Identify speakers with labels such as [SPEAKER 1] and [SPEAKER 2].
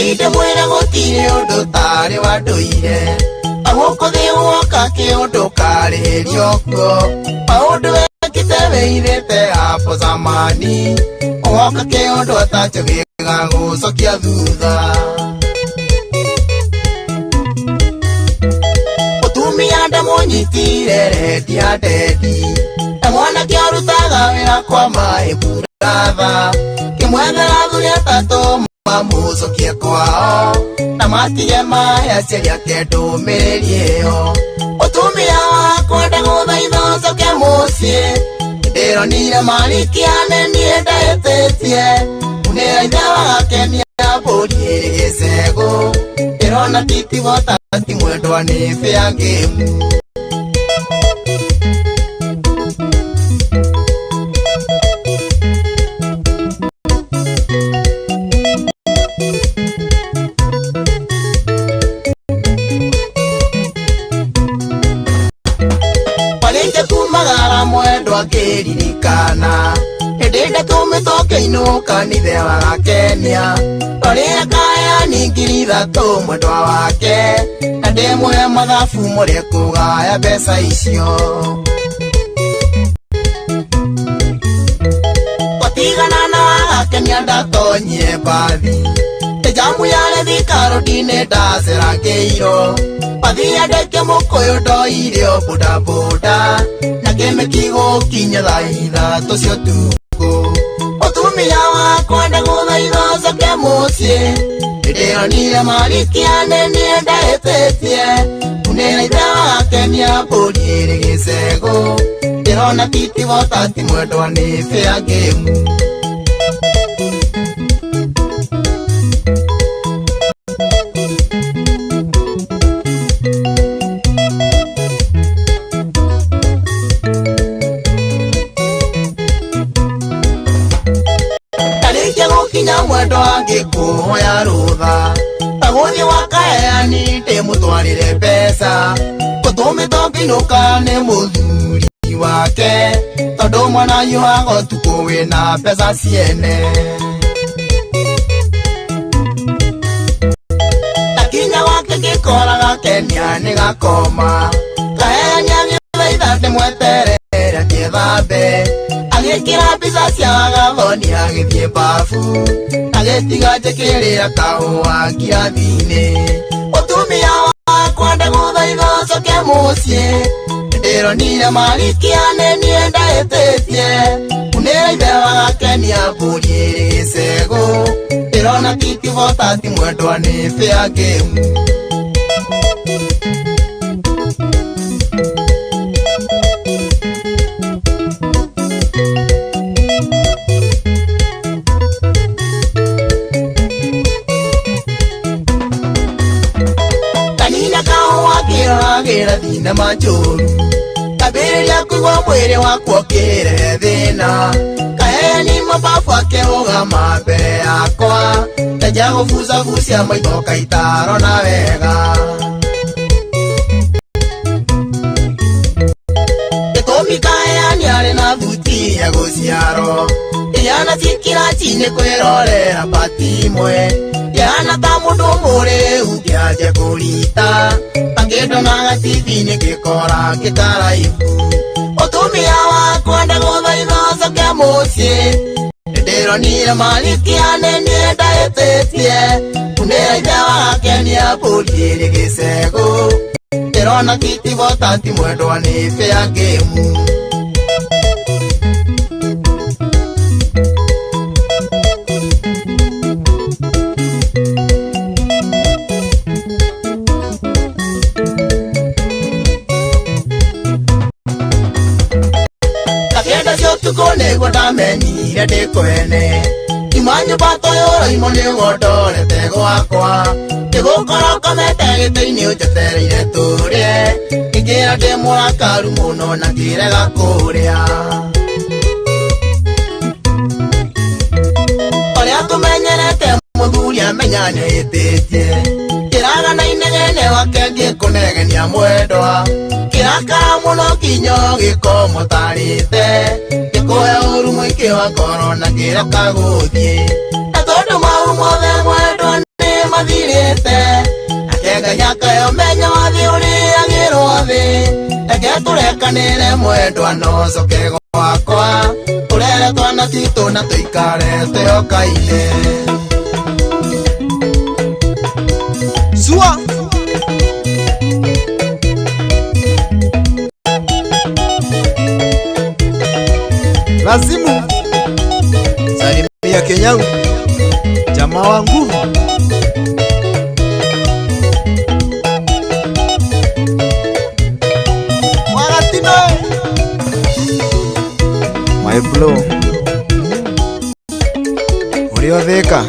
[SPEAKER 1] Ngeide mwena gotire undu tari wa nduire Aguko thi woka kiundu karirio kuo Maundu wekite wĩirĩte hapo zamani Woka kiundu atacho gĩgagucokia thutha Mũtumia ndamunyitire rendia ndendi Na mwanake arutaga wĩra kwa maĩ buratha Kĩmwethera athuri atatũ mamucokie kwao Na matige maĩ aciari ake ndũmĩrĩri ĩyo Mũtumia wakwa ndagũthaitha ũcoke mũciĩ Ndĩronire marikiane niĩ ndahĩtĩtie Munĩra ithe wake nĩambũri ĩrĩ gĩcegũ Ndĩrona titigota ti mwendwa nĩ fair game Mwendwa ngĩririkana hĩndĩ ndatũmĩtwo kĩinũka nithe wa Kenya Twarĩa kayani ngiri ithatũ mwendwa wake Na ndĩmũhe mathabu mũrĩa kũgaya mbeca icio Twatigana na Wakenya ndatonyire mbathi Jamu yarĩ Thika road-inĩ ndacerangĩirwo Mbathi andĩke mũkũyũ ndoire o bodaboda Na kĩmĩki gũkinya thaa ithatũ cia ũtukũ Mũtumia wakwa ndagũthaitha ũcoke mũciĩ Ndĩronire marikiane niĩ ndahĩtĩtie Munĩra ithe wake nĩambũri ĩrĩ gĩcegũ Ndĩrona titigota ti mwendwa nĩ fair game Kinya mwendwa ngĩkũhoya rũtha Ta gũthiĩ gwa kayani ndĩmũtwarĩre mbeca Gũtũmĩtwo kĩinũka nĩ mũthuri wake Tondũ mwana yuaga ũtukũ wĩna mbeca ciene Takinya gwake ngĩkoraga Kenya nĩ gakoma Kayani agĩthaitha ndĩmweterere ngĩthambe Agĩkĩra mbica cia gathoni agĩthiĩ mbabu Agĩtiga njĩkĩrĩra kahũa ngirathi-inĩ Mũtumia wakwa ndagũthaitha ũcoke mũciĩ Ndĩronire marikiane niĩ ndahĩtĩtie Munĩra ithe wake nĩambũri ĩrĩ gĩcegũ Ndĩrona titigota ti mwendwa nĩ fair game Gĩra thinema njũru Ngambĩrĩria kũigua mwĩrĩ wakwa ũkĩrehe thĩna Kayani mababu akĩrũgama mbere yakwa Ndenja gũbucabucia maitho ngaitarona wega Gĩtũmi Kayani arĩ na thuti ya gũciarwo Ĩrĩa ciĩ kĩraci-inĩ kwĩrorera pati imwe Yana ta mũndũ mũrĩu ngĩanjia kũrita Ngĩndonaga TV-inĩ ngĩkora ngĩkaraihu Mũtumia wakwa ndagũthaitha ũcoke mũciĩ Ndĩronire marikiane niĩ ndahĩtĩtie Munĩra ithe wake nĩambũri ĩrĩ gĩcegũ Ndĩrona titigota ti mwendwa nĩ fair game Nĩguo ndamenyire ndĩkwene Ima nyũmba toyũra imo nĩgũndorete gwakwa Ngĩgũkora ũkomete gĩtĩ-inĩ ũnjetereire tũrĩe Ngĩngĩra ndĩ mũrakaru mũno na ngĩrega kũrĩa Ũrĩa tũmenyerete mũthuri amenya nĩhĩtĩtie Kĩraga na inegene wake ngĩkũnegenia mwendwa Kĩrakara mũno kinyo gĩkomũtarĩte Ngĩkũhe ũru mũingĩ wa ngoro na ngĩreka gũthiĩ Na tondũ mau mothe mwendwa nĩ twikanire mwendwa no coke gwakwa urere twana titu na tuikare twehokaine Sua Lazimu Salimia Kenyau jamaa wangu Mwagatino My Blow Uliotheka